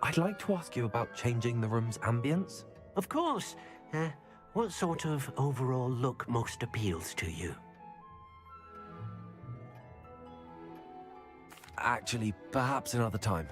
I'd like to ask you about changing the room's ambience. Of course. What sort of overall look most appeals to you? Actually, perhaps another time.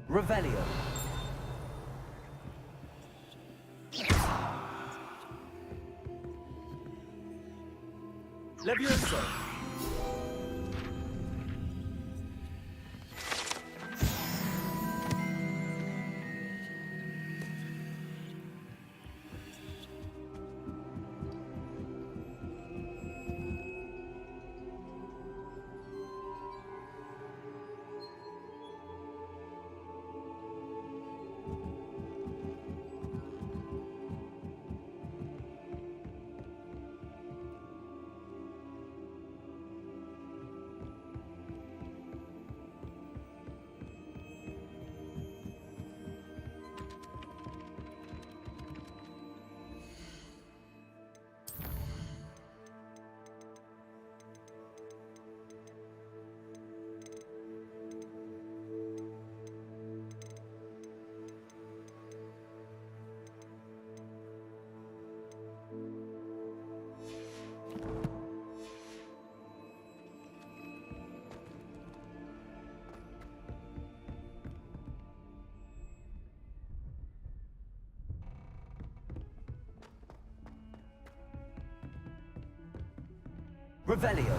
Revelio. Levioso. Revelio.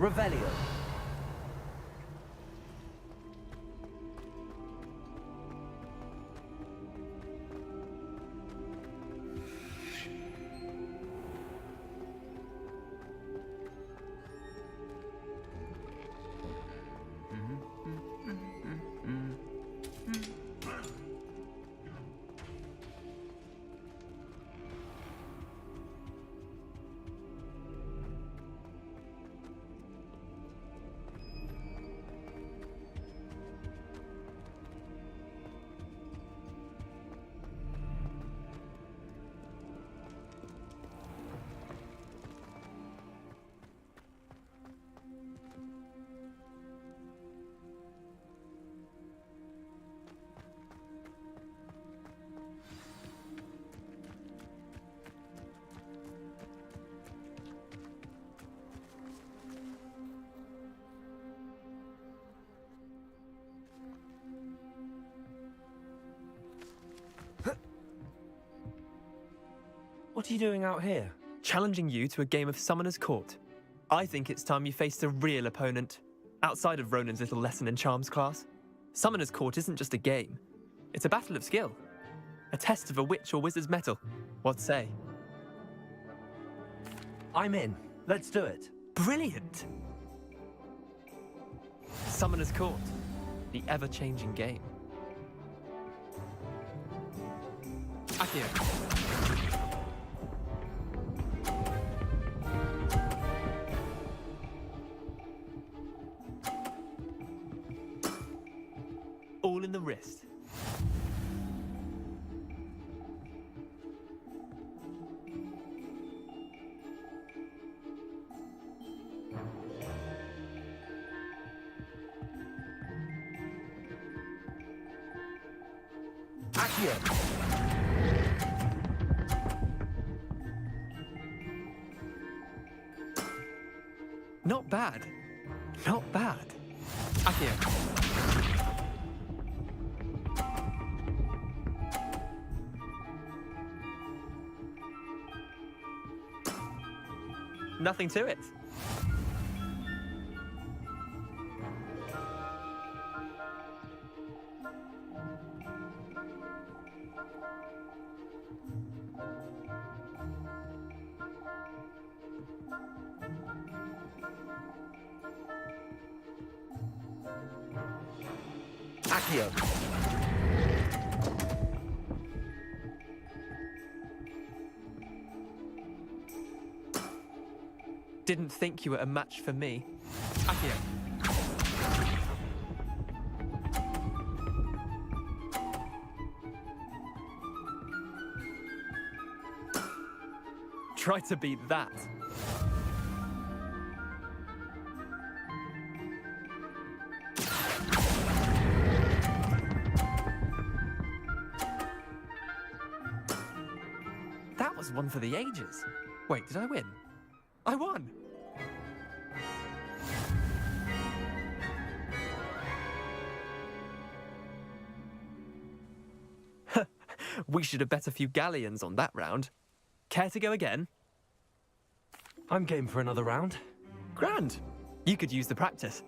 Revelio. What are you doing out here? Challenging you to a game of Summoner's Court. I think it's time you faced a real opponent, outside of Ronan's little lesson in charms class. Summoner's Court isn't just a game. It's a battle of skill. A test of a witch or wizard's mettle. What say? I'm in. Let's do it. Brilliant! Summoner's Court, the ever-changing game. Accio. All in the wrist. Accio. Not bad. Not bad. Accio. Nothing to it. Accio. Didn't think you were a match for me. Accio. Try to beat that. That was one for the ages. Wait, did I win? I won! We should have bet a few galleons on that round. Care to go again? I'm game for another round. Grand. You could use the practice.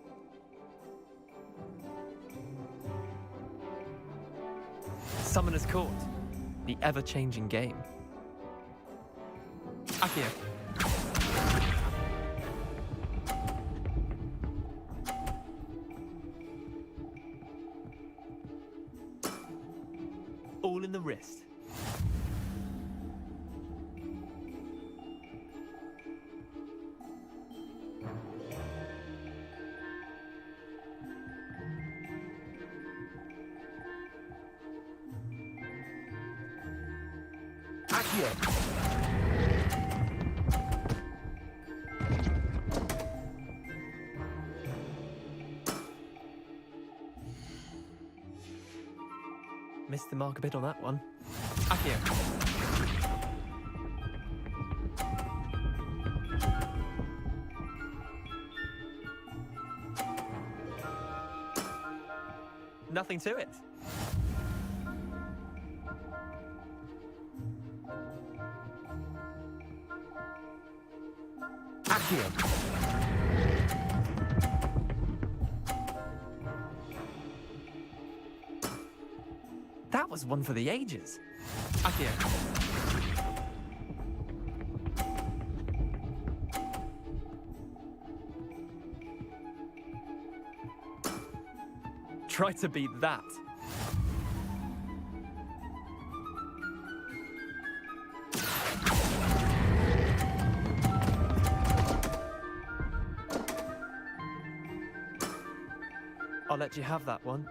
Summoner's Court, the ever-changing game. Accio. All in the wrist. Accio. Missed the mark a bit on that one. Accio. Nothing to it. Accio. That was one for the ages. Accio. Try to beat that. I'll let you have that one.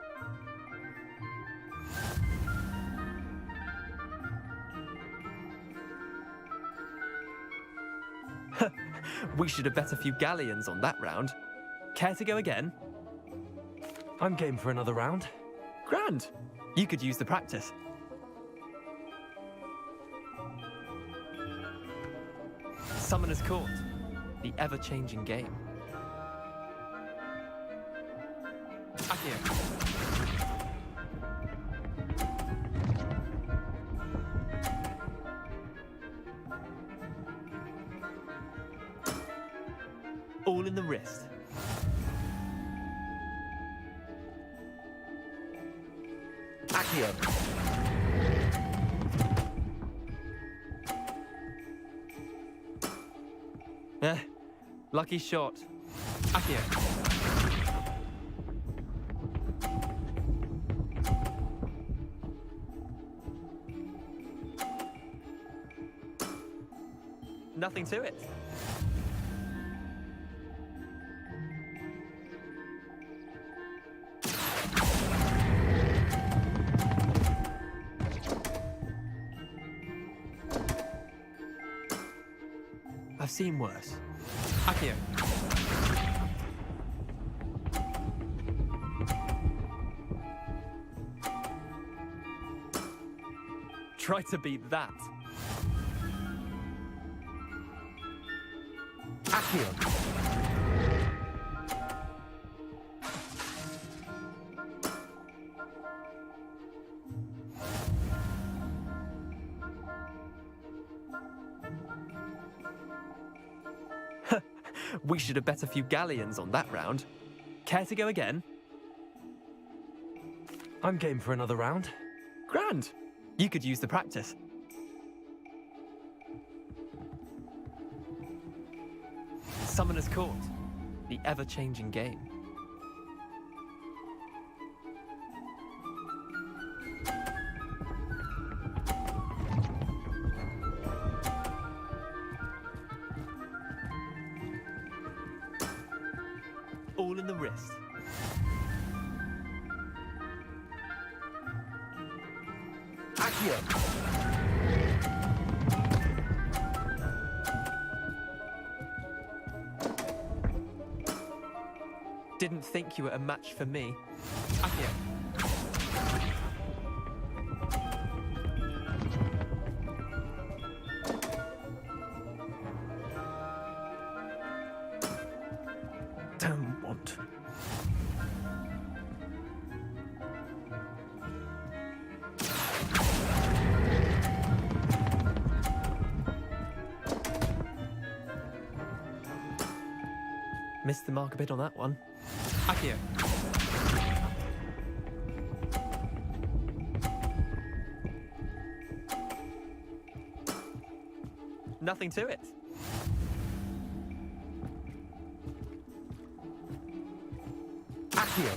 We should have bet a few galleons on that round. Care to go again? I'm game for another round. Grand. You could use the practice. Summoner's Court, the ever-changing game. Accio. All in the wrist. Accio. Lucky shot. Accio. Nothing to it. I've seen worse. Accio. Try to beat that. Accio. We should have bet a few galleons on that round. Care to go again? I'm game for another round. Grand. You could use the practice. Summoner's Court. The ever-changing game. All in the wrist. Accio. Didn't think you were a match for me. Accio. Don't want. Missed the mark a bit on that one. Accio. Nothing to it. Accio.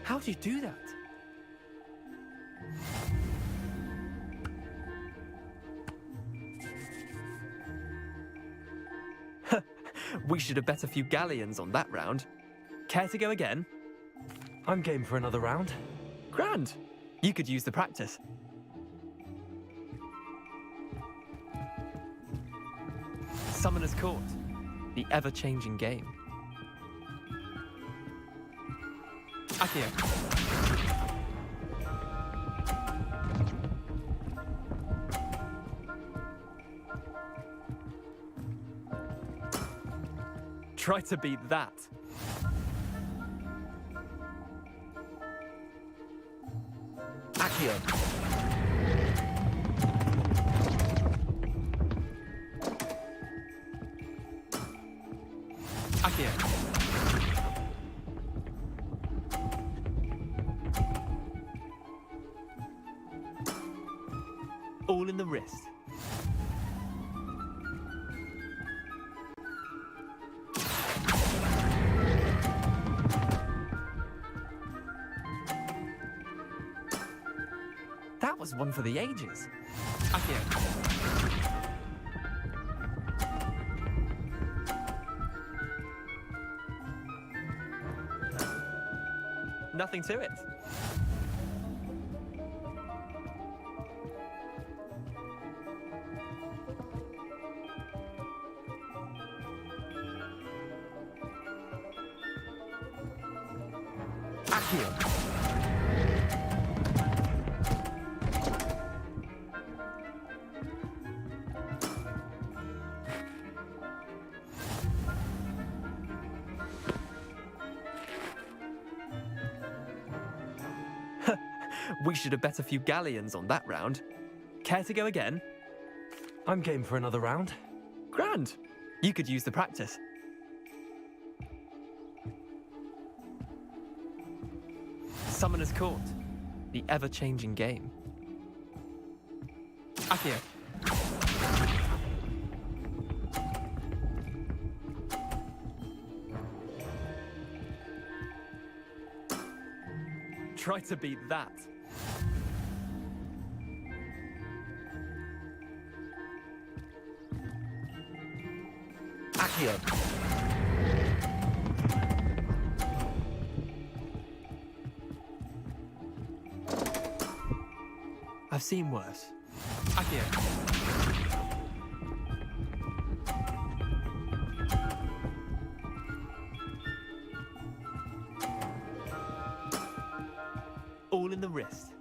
How do you do that? We should have bet a few galleons on that round. Care to go again? I'm game for another round. Grand. You could use the practice. Summoner's Court. The ever-changing game. Accio. Try to beat that. Accio. Accio. All in the wrist. That was one for the ages. Accio. Nothing to it. Accio. We should have bet a few galleons on that round. Care to go again? I'm game for another round. Grand. You could use the practice. Summoner's Court. The ever-changing game. Accio. Try to beat that. Accio. I've seen worse. Accio. All in the wrist.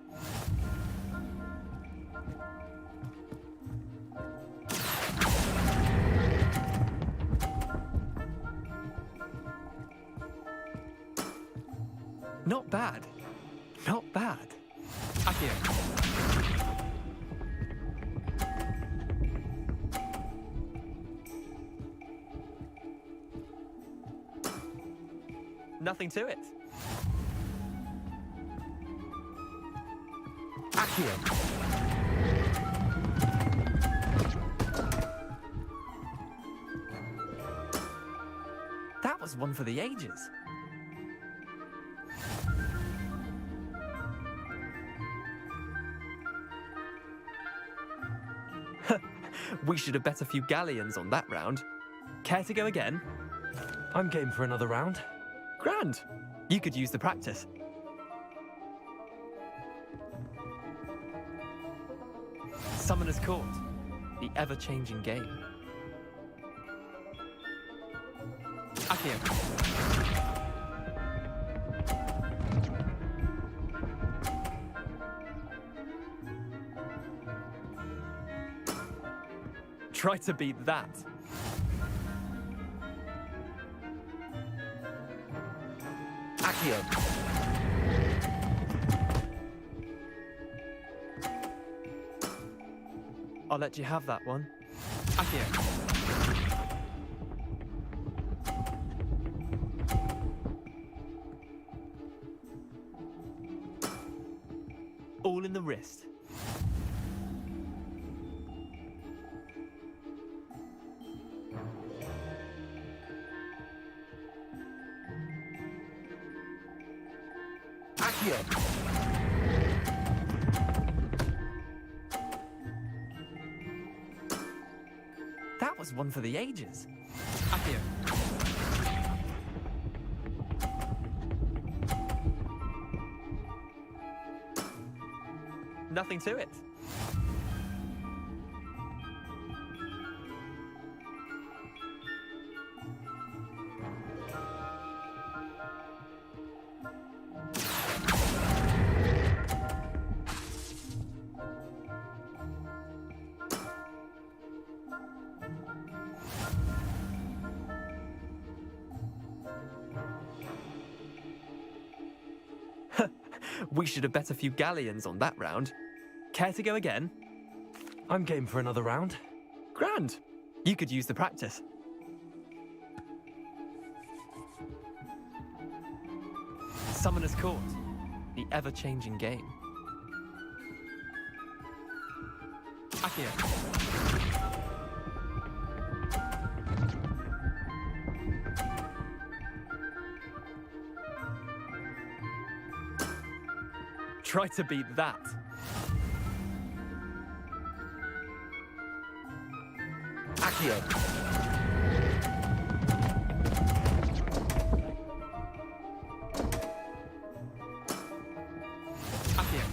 Not bad. Not bad. Accio. Nothing to it. Accio. That was one for the ages. We should have bet a few galleons on that round. Care to go again? I'm game for another round. Grand. You could use the practice. Summoner's Court. The ever-changing game. Accio. Try to beat that. Accio. I'll let you have that one. Accio. All in the wrist. Accio. That was one for the ages. Accio. Nothing to it. We should have bet a few galleons on that round. Care to go again? I'm game for another round. Grand. You could use the practice. Summoner's Court. The ever-changing game. Accio. Try to beat that. Accio. Accio.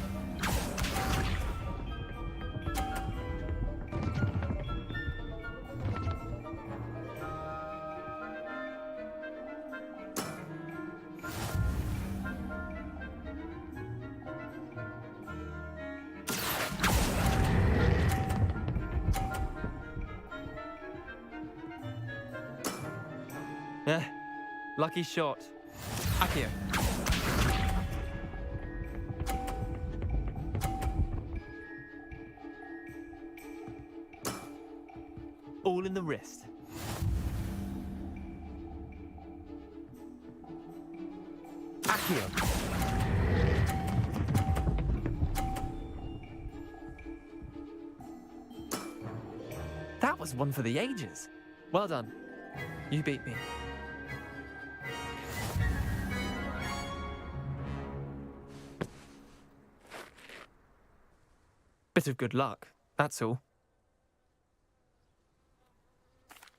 Lucky shot. Accio. ball in the wrist. Accio. That was one for the ages. Well done. You beat me. Bit of good luck, that's all.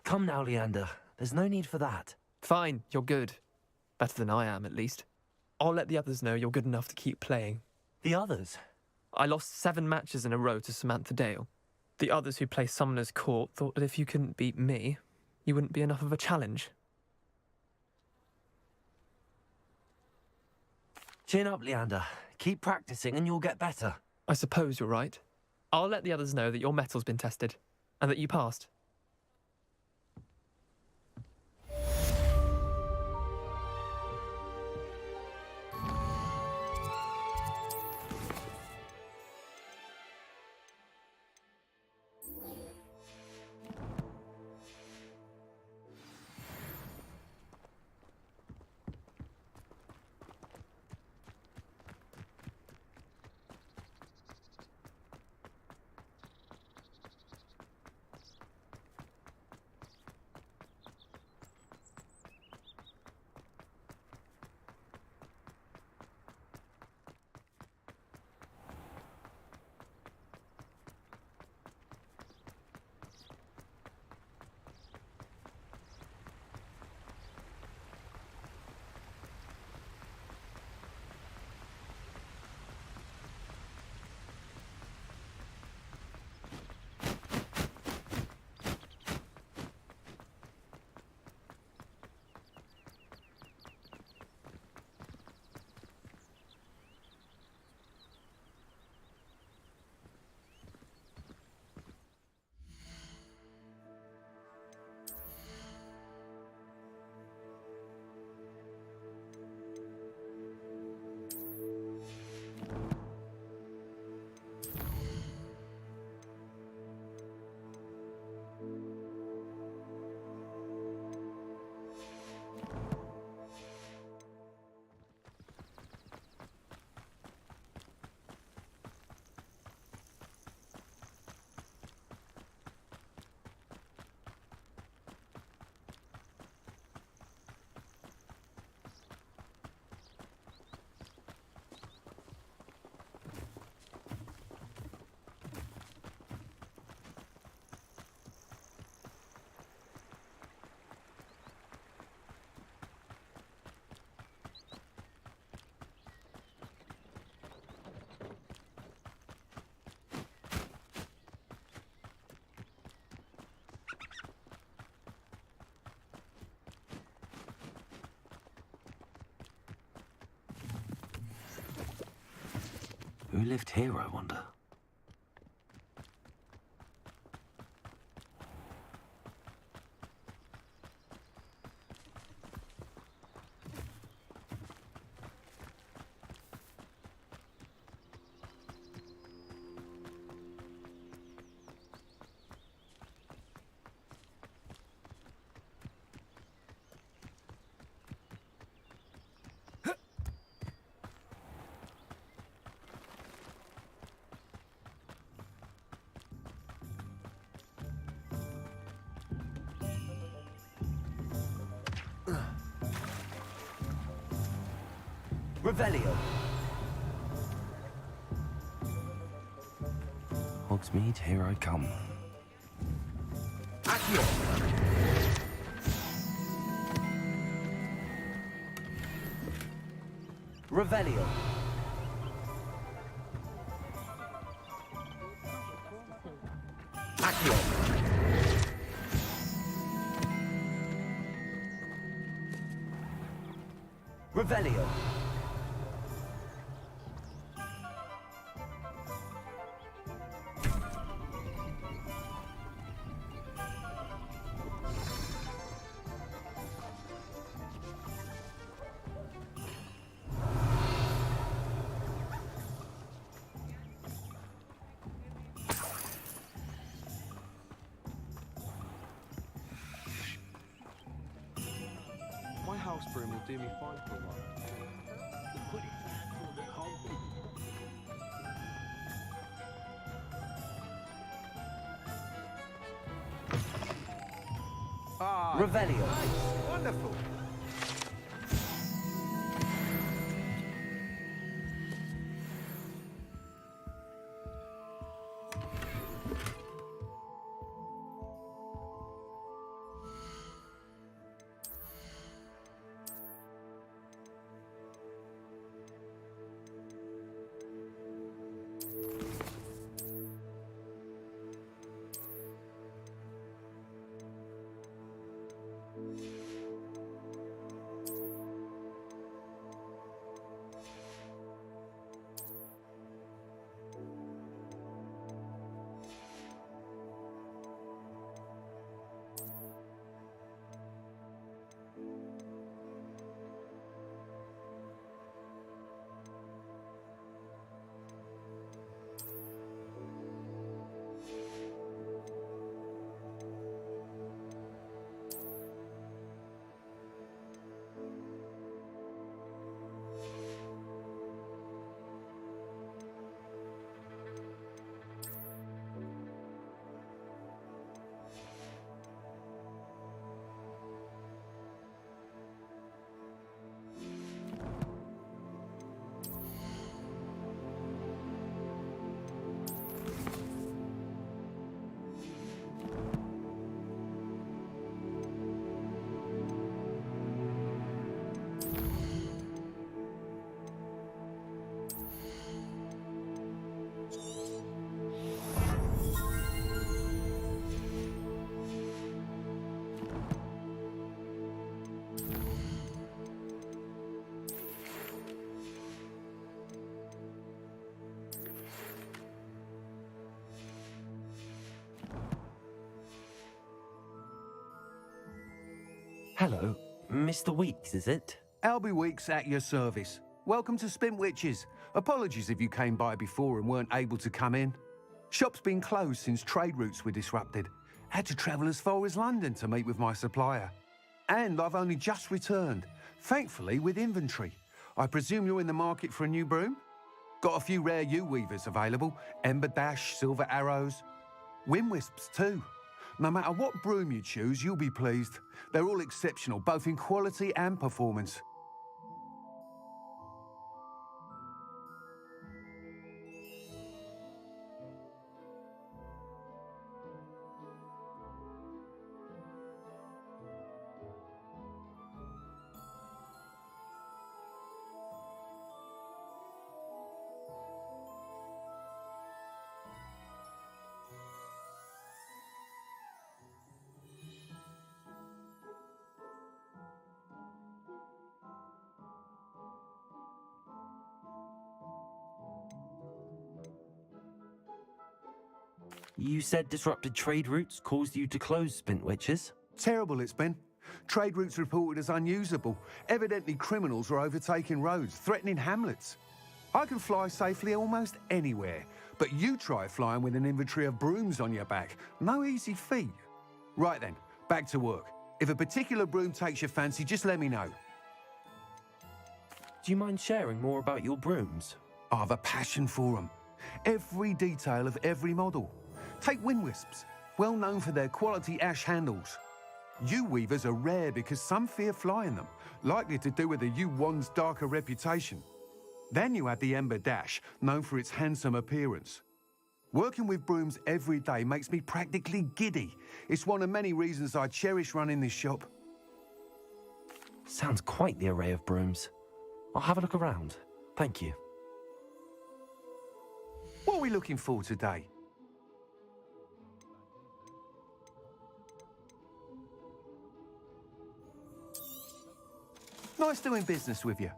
Come now, Leander. There's no need for that. Fine, you're good. Better than I am, at least. I'll let the others know you're good enough to keep playing. The others? I lost 7 matches in a row to Samantha Dale. The others who play Summoner's Court thought that if you couldn't beat me, you wouldn't be enough of a challenge. Chin up, Leander. Keep practicing and you'll get better. I suppose you're right. I'll let the others know that your metal's been tested, and that you passed. Who lived here, I wonder? Revelio. Hogsmeade, here I come. Accio. Revelio. Accio. Revelio. will do me fine for a while. Ah, Revelio. nice, wonderful. Hello, Mr. Weeks, is it? Albie Weeks at your service. Welcome to Spintwitches. Apologies if you came by before and weren't able to come in. Shop's been closed since trade routes were disrupted. Had to travel as far as London to meet with my supplier. And I've only just returned, thankfully with inventory. I presume you're in the market for a new broom? Got a few rare U-weavers available, Ember Dash, Silver Arrows, Wind Wisps too. No matter what broom you choose, you'll be pleased. They're all exceptional, both in quality and performance. You said disrupted trade routes caused you to close Spintwitches? Terrible it's been. Trade routes reported as unusable. Evidently criminals were overtaking roads, threatening hamlets. I can fly safely almost anywhere, but you try flying with an inventory of brooms on your back. No easy feat. Right then, back to work. If a particular broom takes your fancy, just let me know. Do you mind sharing more about your brooms? I have a passion for them. Every detail of every model. Take Wind Wisps, well known for their quality ash handles. U-weavers are rare because some fear flying them, likely to do with the U-wand's darker reputation. Then you add the Ember Dash, known for its handsome appearance. Working with brooms every day makes me practically giddy. It's one of many reasons I cherish running this shop. Sounds quite the array of brooms. I'll have a look around. Thank you. What are we looking for today? Nice doing business with you.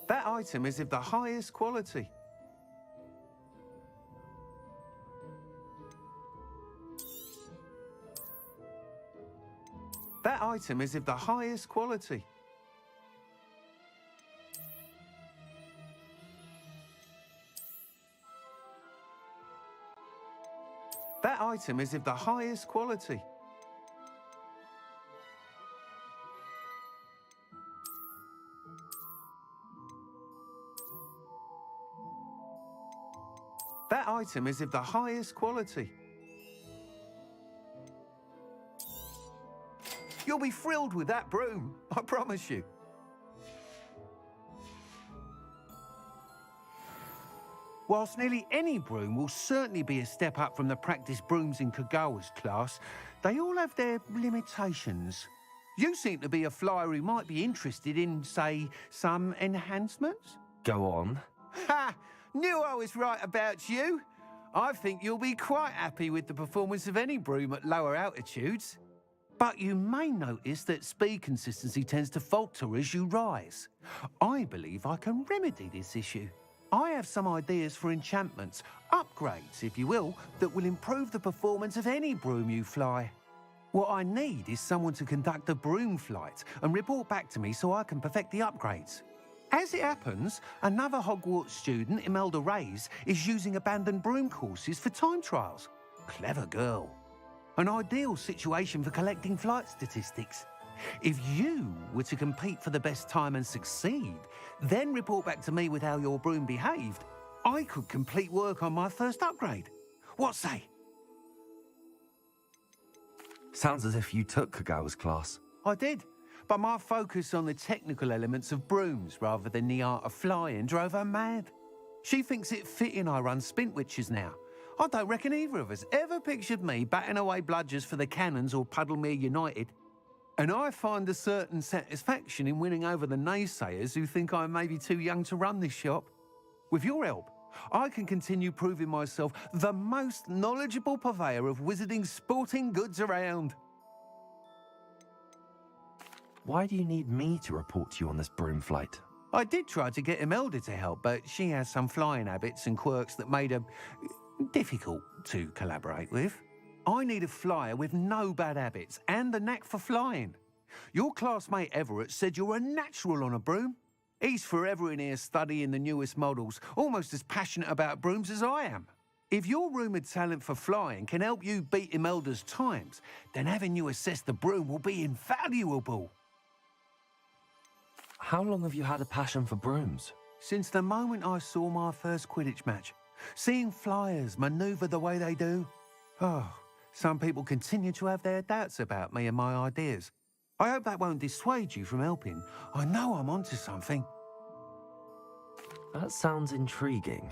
That item is of the highest quality. That item is of the highest quality. That item is of the highest quality. That item is of the highest quality. You'll be thrilled with that broom, I promise you. Whilst nearly any broom will certainly be a step up from the practice brooms in Kagawa's class, they all have their limitations. You seem to be a flyer who might be interested in, say, some enhancements? Go on. Ha! Knew I was right about you. I think you'll be quite happy with the performance of any broom at lower altitudes. But you may notice that speed consistency tends to falter as you rise. I believe I can remedy this issue. I have some ideas for enchantments, upgrades, if you will, that will improve the performance of any broom you fly. What I need is someone to conduct a broom flight and report back to me so I can perfect the upgrades. As it happens, another Hogwarts student, Imelda Reyes, is using abandoned broom courses for time trials. Clever girl. An ideal situation for collecting flight statistics. If you were to compete for the best time and succeed, then report back to me with how your broom behaved, I could complete work on my first upgrade. What say? Sounds as if you took Kagawa's class. I did, but my focus on the technical elements of brooms rather than the art of flying drove her mad. She thinks it fitting I run Spintwitches now. I don't reckon either of us ever pictured me batting away bludgers for the Cannons or Puddlemere United. And I find a certain satisfaction in winning over the naysayers who think I may be too young to run this shop. With your help, I can continue proving myself the most knowledgeable purveyor of wizarding sporting goods around. Why do you need me to report to you on this broom flight? I did try to get Imelda to help, but she has some flying habits and quirks that made her difficult to collaborate with. I need a flyer with no bad habits and the knack for flying. Your classmate Everett said you're a natural on a broom. He's forever in here studying the newest models, almost as passionate about brooms as I am. If your rumoured talent for flying can help you beat Imelda's times, then having you assess the broom will be invaluable. How long have you had a passion for brooms? Since the moment I saw my first Quidditch match, seeing flyers manoeuvre the way they do. Oh, some people continue to have their doubts about me and my ideas. I hope that won't dissuade you from helping. I know I'm onto something. That sounds intriguing.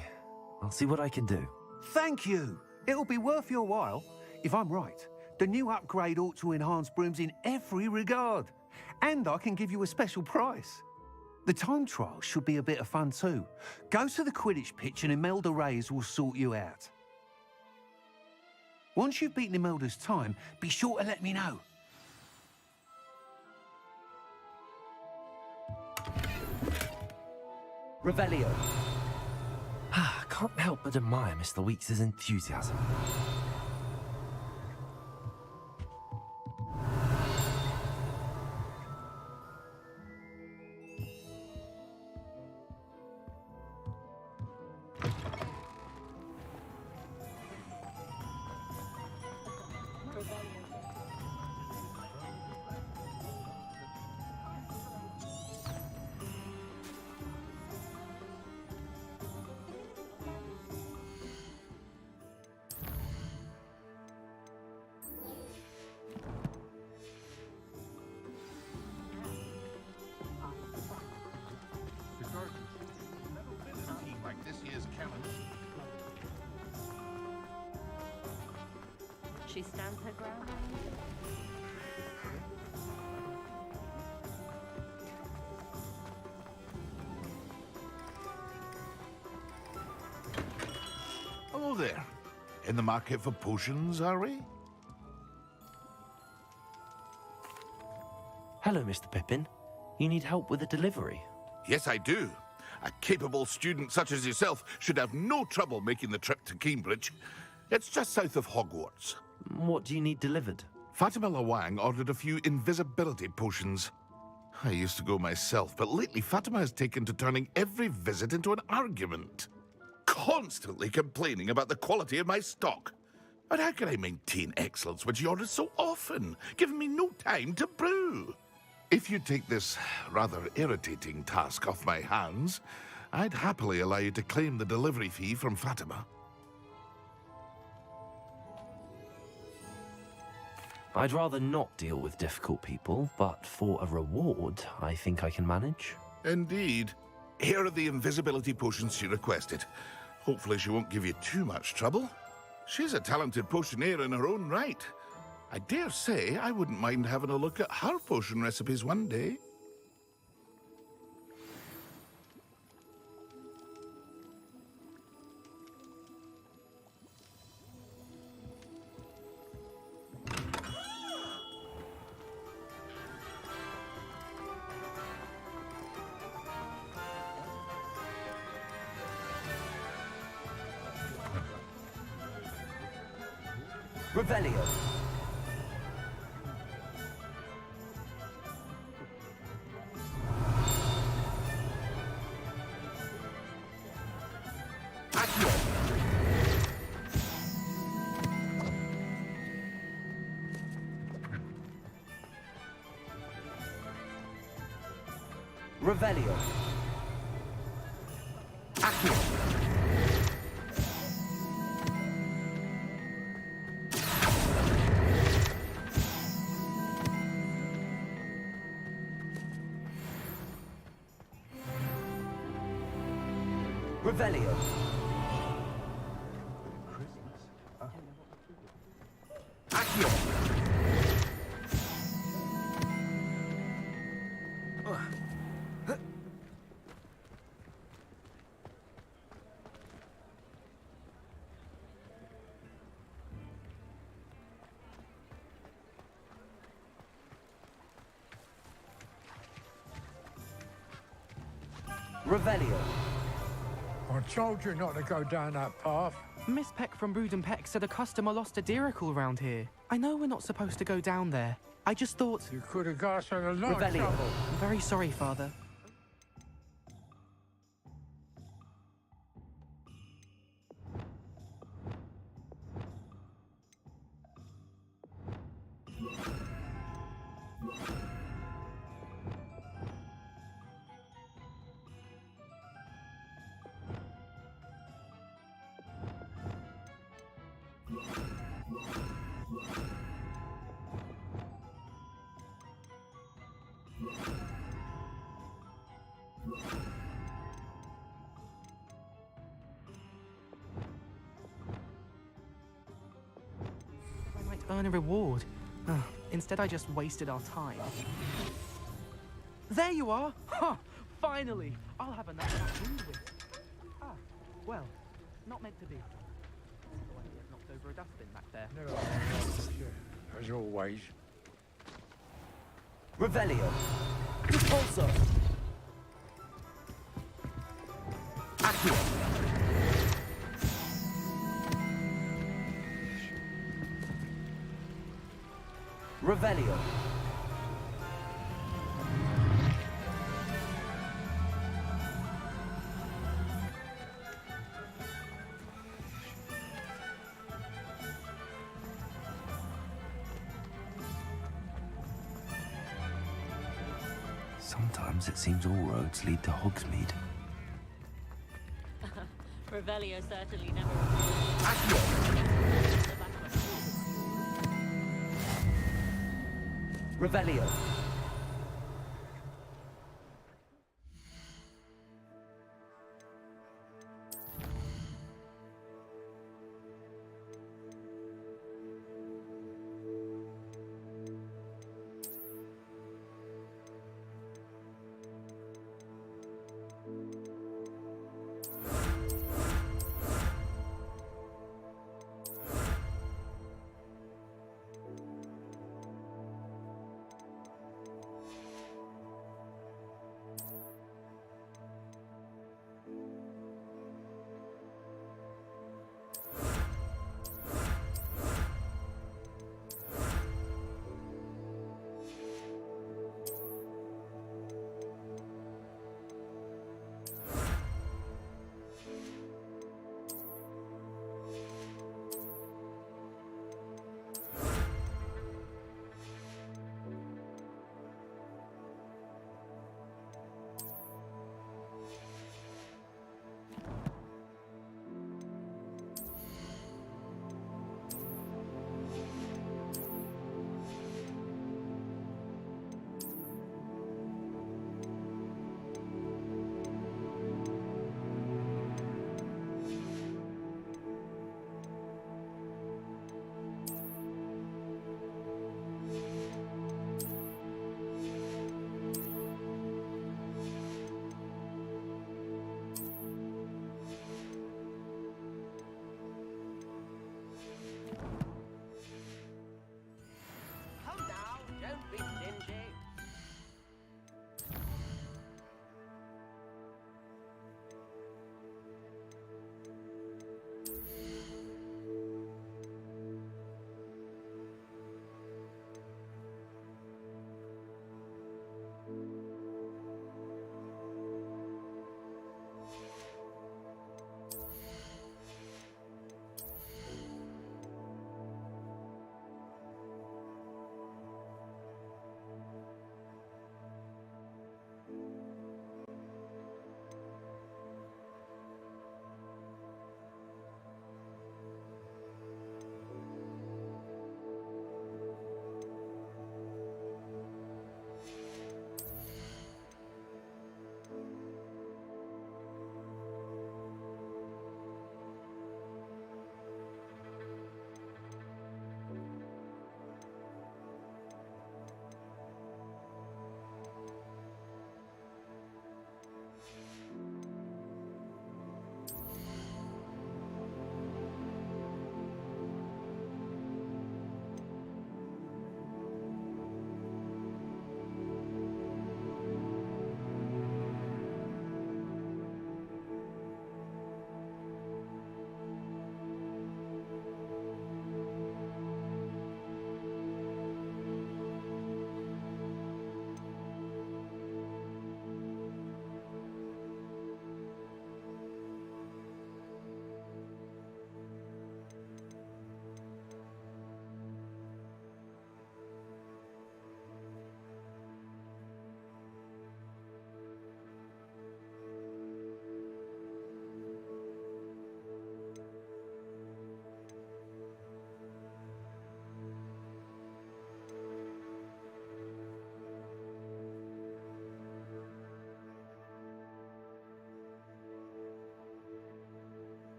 I'll see what I can do. Thank you. It'll be worth your while. If I'm right, the new upgrade ought to enhance brooms in every regard. And I can give you a special price. The time trial should be a bit of fun too. Go to the Quidditch pitch and Imelda Reyes will sort you out. Once you've beaten Imelda's time, be sure to let me know. Revelio. I can't help but admire Mr. Weeks' enthusiasm. She stands her ground. Hello there. In the market for potions, are we? Hello, Mr. Pippin. You need help with a delivery? Yes, I do. A capable student such as yourself should have no trouble making the trip to Cambridge. It's just south of Hogwarts. What do you need delivered? Fatima Lawang ordered a few invisibility potions. I used to go myself, but lately Fatima has taken to turning every visit into an argument. Constantly complaining about the quality of my stock. But how can I maintain excellence when she orders so often, giving me no time to brew? If you take this rather irritating task off my hands, I'd happily allow you to claim the delivery fee from Fatima. I'd rather not deal with difficult people, but for a reward, I think I can manage. Indeed. Here are the invisibility potions she requested. Hopefully she won't give you too much trouble. She's a talented potioneer in her own right. I dare say I wouldn't mind having a look at her potion recipes one day. Revelio. Accio! Revelio. Accio! Revelio. Accio! Revelio. I told you not to go down that path. Miss Peck from Brood and Peck said a customer lost a diricle round here. I know we're not supposed to go down there. I just thought... You could have got us in a lot of Revelio. trouble. I'm very sorry, Father. I might earn a reward. Instead, I just wasted our time. There you are! Ha! Finally! I'll have another food with. Ah, well, not meant to be. Oh, I have knocked over a dustbin back there. No, as always. Revelio. Repulsor. Accio! Revelio. Sometimes it seems all roads lead to Hogsmeade. Revelio certainly never. Accio! Revelio.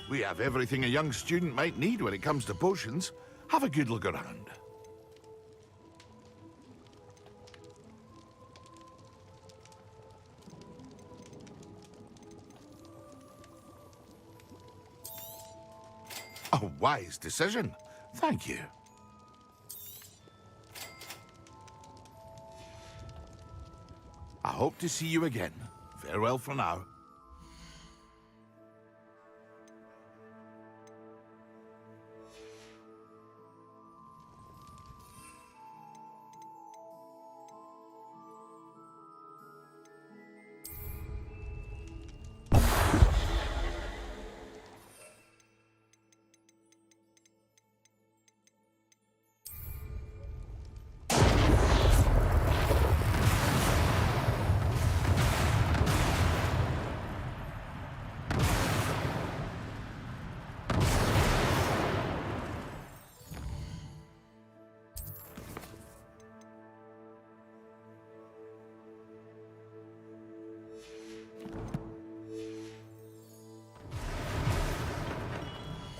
We have everything a young student might need when it comes to potions. Have a good look around. A wise decision. Thank you. I hope to see you again. Farewell for now.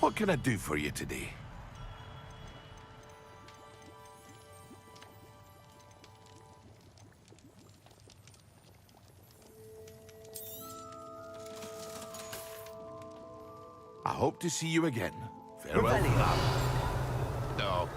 What can I do for you today? I hope to see you again. Farewell for now. No.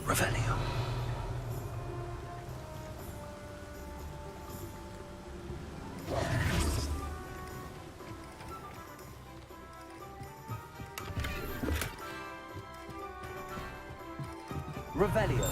Revelio. Revelio.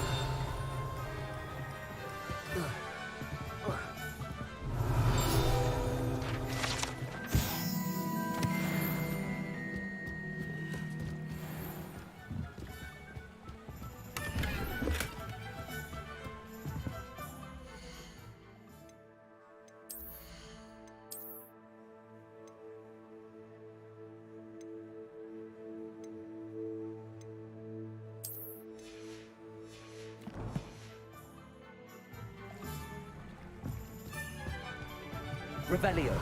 Revelio.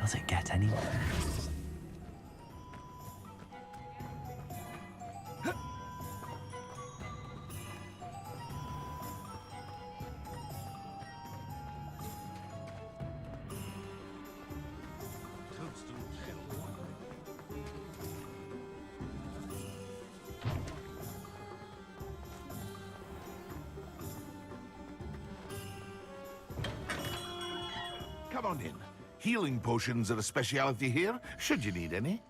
Does it get any worse? Come on in. Healing potions are a speciality here, should you need any.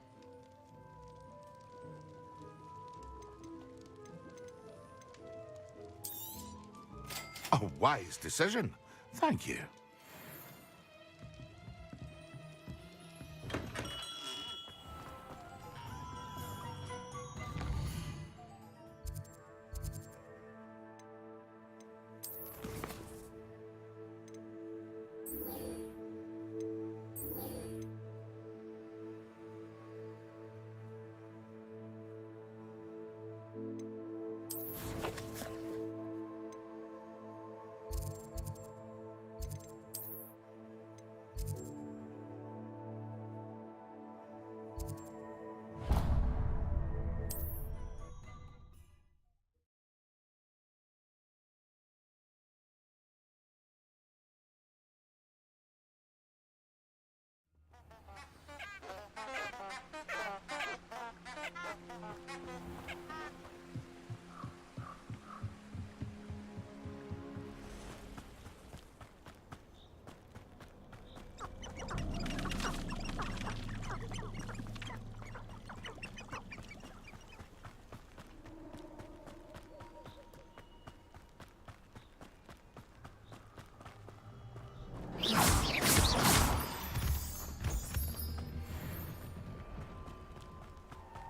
A wise decision. Thank you.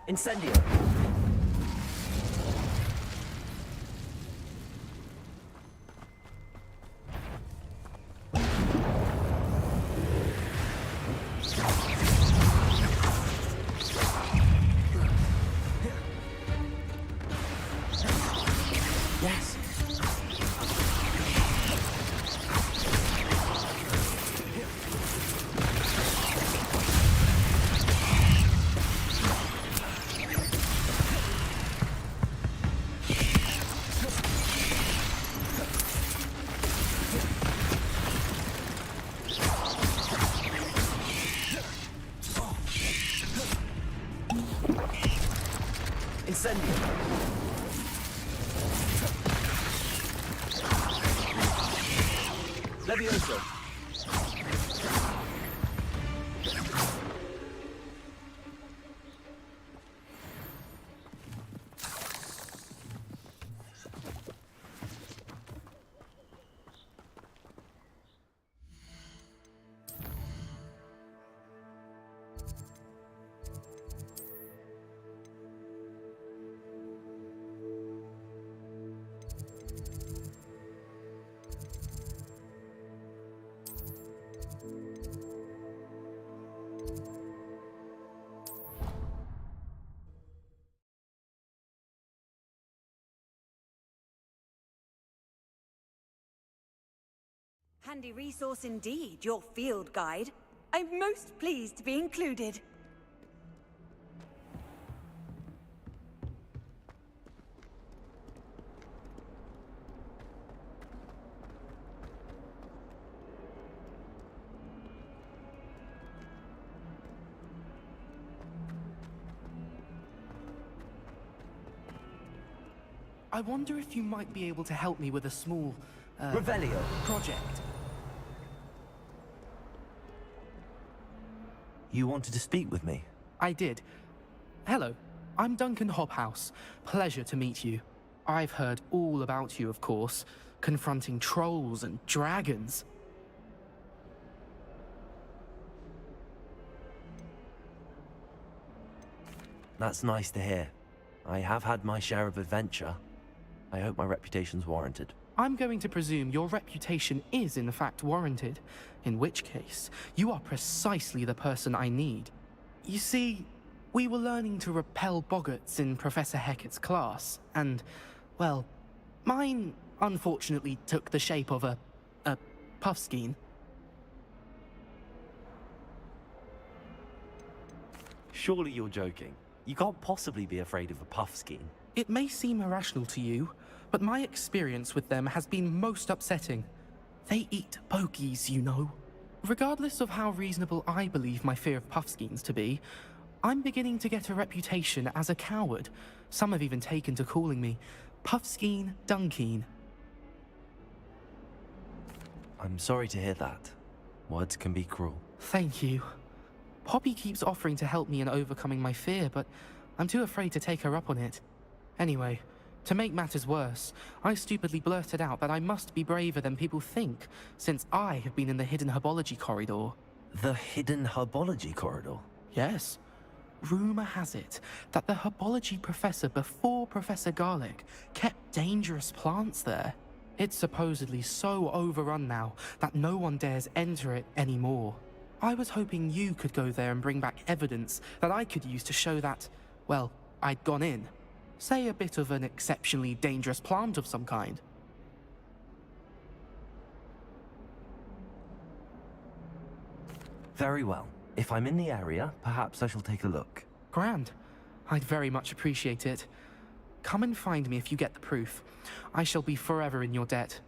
Incendio! Yes! Incendio! Levioso! Handy resource indeed, your field guide. I'm most pleased to be included. I wonder if you might be able to help me with a small, Revelio! project. You wanted to speak with me? I did. Hello, I'm Duncan Hobhouse. Pleasure to meet you. I've heard all about you, of course, confronting trolls and dragons. That's nice to hear. I have had my share of adventure. I hope my reputation's warranted. I'm going to presume your reputation is in fact warranted, in which case, you are precisely the person I need. You see, we were learning to repel boggarts in Professor Hecat's class, and, well, mine unfortunately took the shape of a puffskein. Surely you're joking. You can't possibly be afraid of a puffskein. It may seem irrational to you, but my experience with them has been most upsetting. They eat bogies, you know. Regardless of how reasonable I believe my fear of puffskeins to be, I'm beginning to get a reputation as a coward. Some have even taken to calling me Puffskein Dunkeen. I'm sorry to hear that. Words can be cruel. Thank you. Poppy keeps offering to help me in overcoming my fear, but I'm too afraid to take her up on it. Anyway, to make matters worse, I stupidly blurted out that I must be braver than people think, since I have been in the hidden herbology corridor. The hidden herbology corridor? Yes. Rumor has it that the herbology professor before Professor Garlic kept dangerous plants there. It's supposedly so overrun now that no one dares enter it anymore. I was hoping you could go there and bring back evidence that I could use to show that, well, I'd gone in. Say a bit of an exceptionally dangerous plant of some kind. Very well. If I'm in the area, perhaps I shall take a look. Grand. I'd very much appreciate it. Come and find me if you get the proof. I shall be forever in your debt.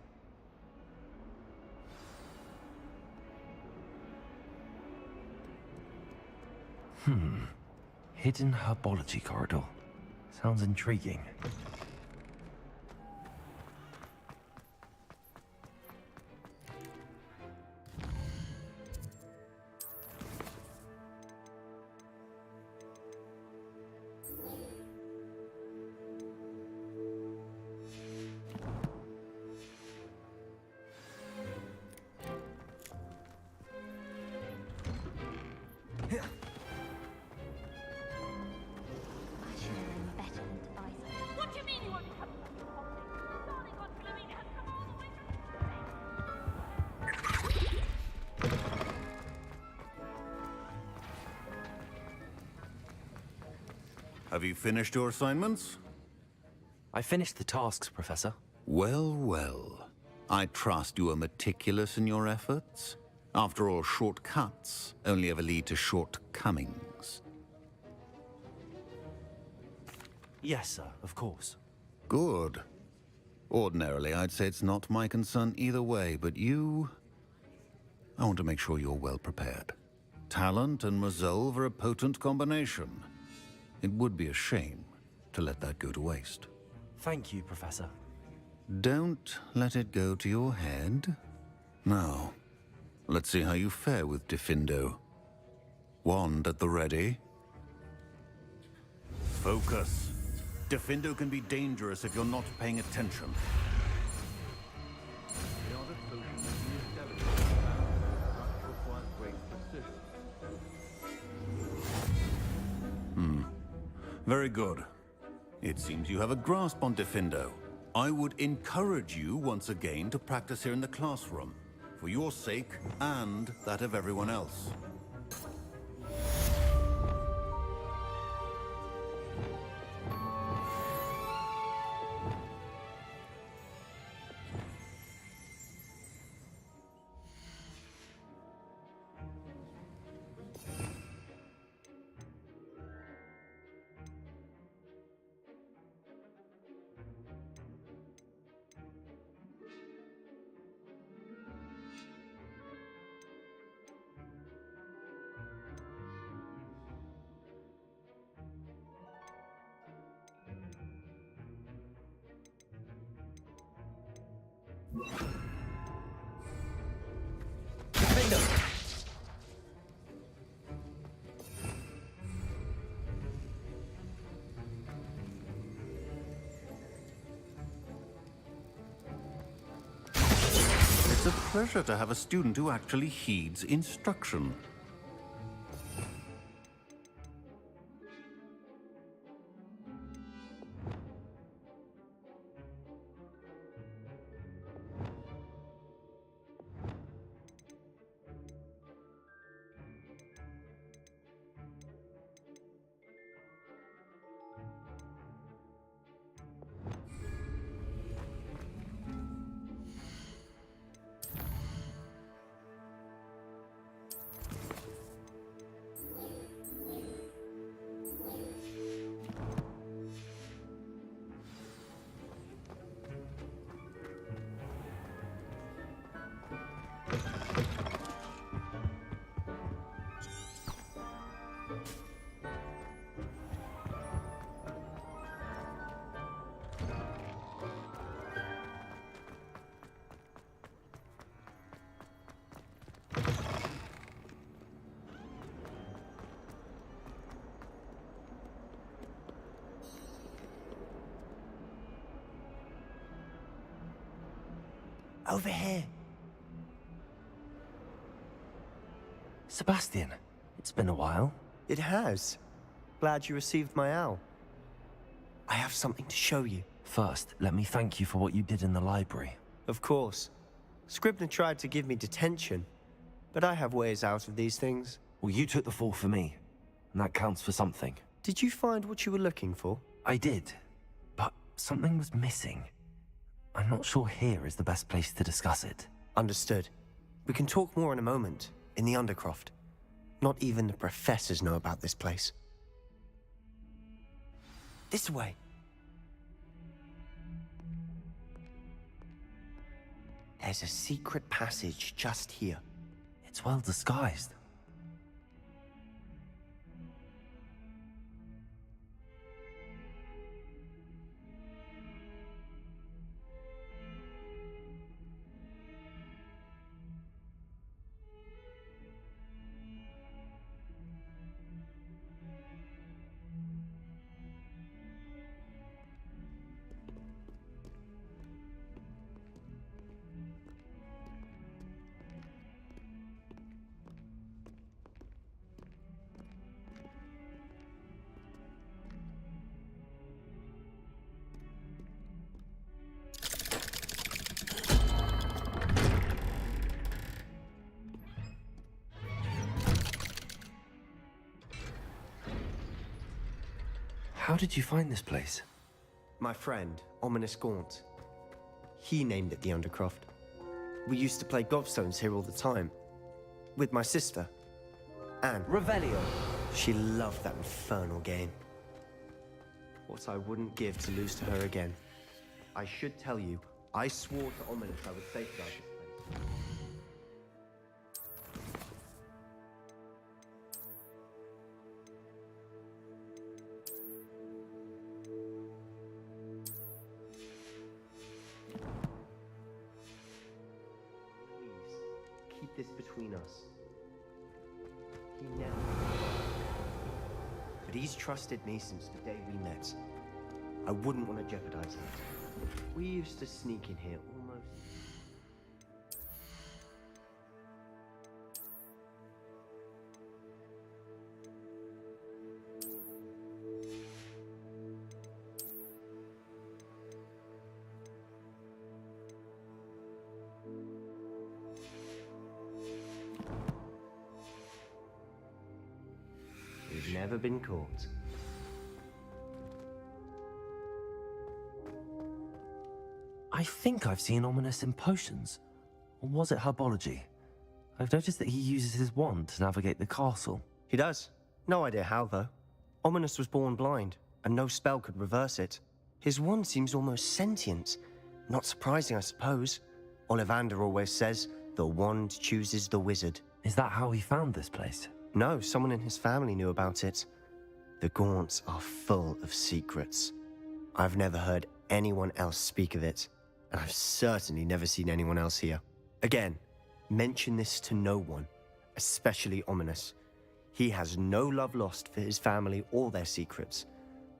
Hidden herbology corridor. Sounds intriguing. Have you finished your assignments? I finished the tasks, Professor. Well, well. I trust you are meticulous in your efforts. After all, shortcuts only ever lead to shortcomings. Yes, sir, of course. Good. Ordinarily, I'd say it's not my concern either way, but you... I want to make sure you're well prepared. Talent and resolve are a potent combination. It would be a shame to let that go to waste. Thank you, Professor. Don't let it go to your head. Now, let's see how you fare with Diffindo. Wand at the ready. Focus. Diffindo can be dangerous if you're not paying attention. Very good. It seems you have a grasp on Diffindo. I would encourage you once again to practice here in the classroom, for your sake and that of everyone else. It's a pleasure to have a student who actually heeds instruction. Over here. Sebastian, it's been a while. It has. Glad you received my owl. I have something to show you. First, let me thank you for what you did in the library. Of course. Scribner tried to give me detention, but I have ways out of these things. Well, you took the fall for me, and that counts for something. Did you find what you were looking for? I did, but something was missing. I'm not sure here is the best place to discuss it. Understood. We can talk more in a moment, in the Undercroft. Not even the professors know about this place. This way. There's a secret passage just here. It's well disguised. How did you find this place? My friend, Ominous Gaunt. He named it the Undercroft. We used to play gobstones here all the time. With my sister, Anne. Revelio. She loved that infernal game. What I wouldn't give to lose to her again. I should tell you, I swore to Ominous I would safeguard this place. Please, keep this between us. He never... But he's trusted me since the day we met. I wouldn't want to jeopardize that. We used to sneak in here almost... We've never been caught. I think I've seen Ominous in potions. Or was it herbology? I've noticed that he uses his wand to navigate the castle. He does. No idea how, though. Ominous was born blind, and no spell could reverse it. His wand seems almost sentient. Not surprising, I suppose. Ollivander always says, the wand chooses the wizard. Is that how he found this place? No, someone in his family knew about it. The Gaunts are full of secrets. I've never heard anyone else speak of it, and I've certainly never seen anyone else here. Again, mention this to no one, especially Ominous. He has no love lost for his family or their secrets,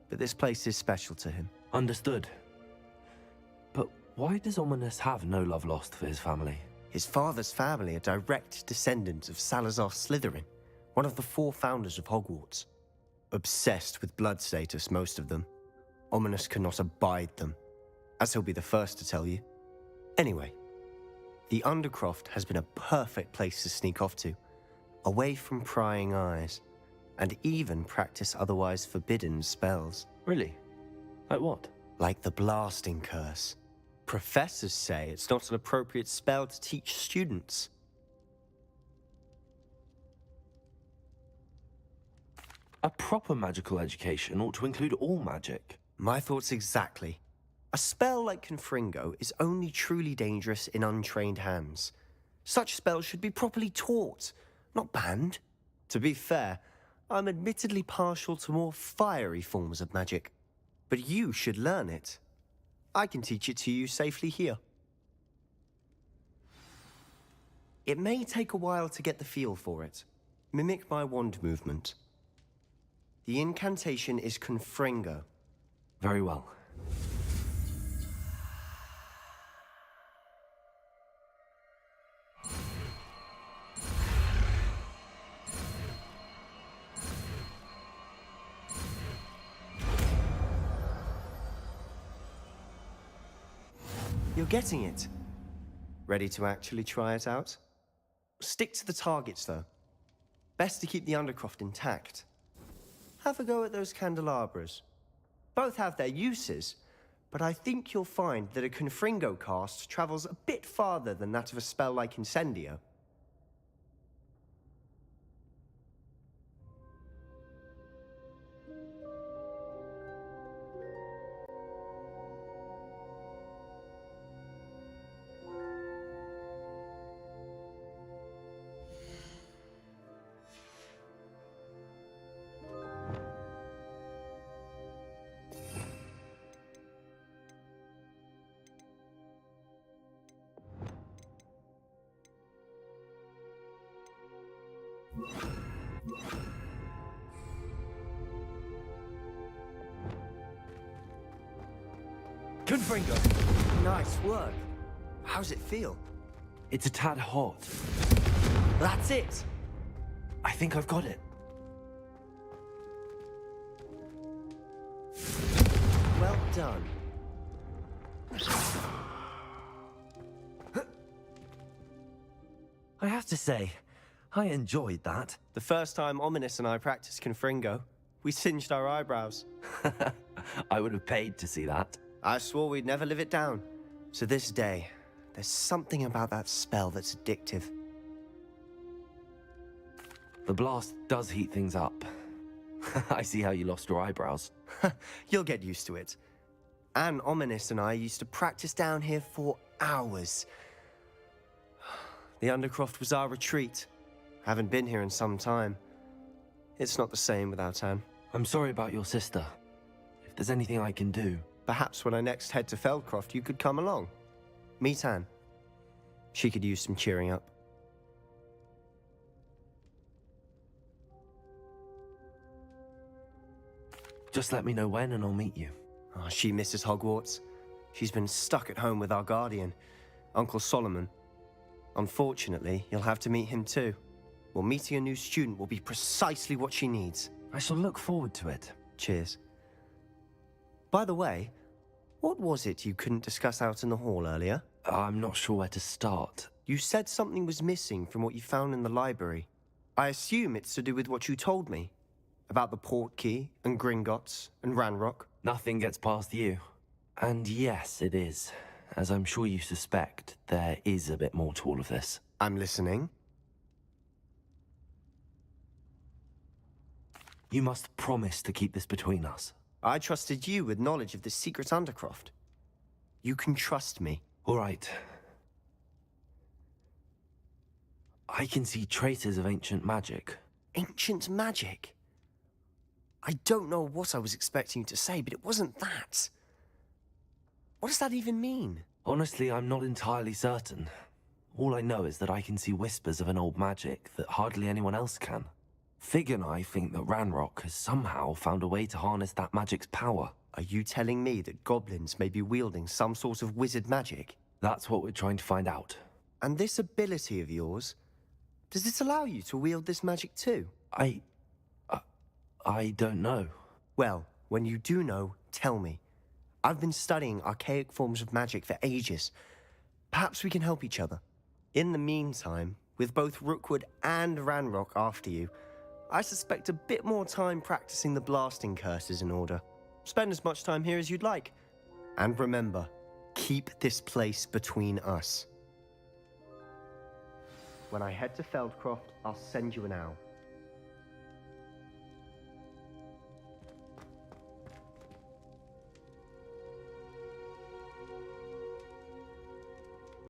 but this place is special to him. Understood. But why does Ominous have no love lost for his family? His father's family are direct descendants of Salazar Slytherin, one of the 4 founders of Hogwarts. Obsessed with blood status, most of them. Ominous cannot abide them, as he'll be the first to tell you. Anyway, the Undercroft has been a perfect place to sneak off to, away from prying eyes, and even practice otherwise forbidden spells. Really? Like what? Like the Blasting Curse. Professors say it's not an appropriate spell to teach students. A proper magical education ought to include all magic. My thoughts exactly. A spell like Confringo is only truly dangerous in untrained hands. Such spells should be properly taught, not banned. To be fair, I'm admittedly partial to more fiery forms of magic. But you should learn it. I can teach it to you safely here. It may take a while to get the feel for it. Mimic my wand movement. The incantation is Confringo. Very well. You're getting it. Ready to actually try it out? Stick to the targets, though. Best to keep the Undercroft intact. Have a go at those candelabras. Both have their uses, but I think you'll find that a Confringo cast travels a bit farther than that of a spell like Incendio. Confringo! Nice work. How's it feel? It's a tad hot. That's it! I think I've got it. Well done. I have to say, I enjoyed that. The first time Ominous and I practiced Confringo, We singed our eyebrows. I would have paid to see that. I swore we'd never live it down. To this day, there's something about that spell that's addictive. The blast does heat things up. I see how you lost your eyebrows. You'll get used to it. Anne Ominous and I used to practice down here for hours. The Undercroft was our retreat. Haven't been here in some time. It's not the same without Anne. I'm sorry about your sister. If there's anything I can do... Perhaps when I next head to Feldcroft, you could come along. Meet Anne. She could use some cheering up. Just let me know when and I'll meet you. Oh, she misses Hogwarts. She's been stuck at home with our guardian, Uncle Solomon. Unfortunately, you'll have to meet him too. Well, meeting a new student will be precisely what she needs. I shall look forward to it. Cheers. By the way, what was it you couldn't discuss out in the hall earlier? I'm not sure where to start. You said something was missing from what you found in the library. I assume it's to do with what you told me. About the Portkey, and Gringotts, and Ranrock. Nothing gets past you. And yes, it is. As I'm sure you suspect, there is a bit more to all of this. I'm listening. You must promise to keep this between us. I trusted you with knowledge of the secret Undercroft. You can trust me. All right. I can see traces of ancient magic. Ancient magic? I don't know what I was expecting you to say, but it wasn't that. What does that even mean? Honestly, I'm not entirely certain. All I know is that I can see whispers of an old magic that hardly anyone else can. Fig and I think that Ranrock has somehow found a way to harness that magic's power. Are you telling me that goblins may be wielding some sort of wizard magic? That's what we're trying to find out. And this ability of yours, does it allow you to wield this magic too? I don't know. Well, when you do know, tell me. I've been studying archaic forms of magic for ages. Perhaps we can help each other. In the meantime, with both Rookwood and Ranrock after you, I suspect a bit more time practicing the blasting curse is in order. Spend as much time here as you'd like. And remember, keep this place between us. When I head to Feldcroft, I'll send you an owl.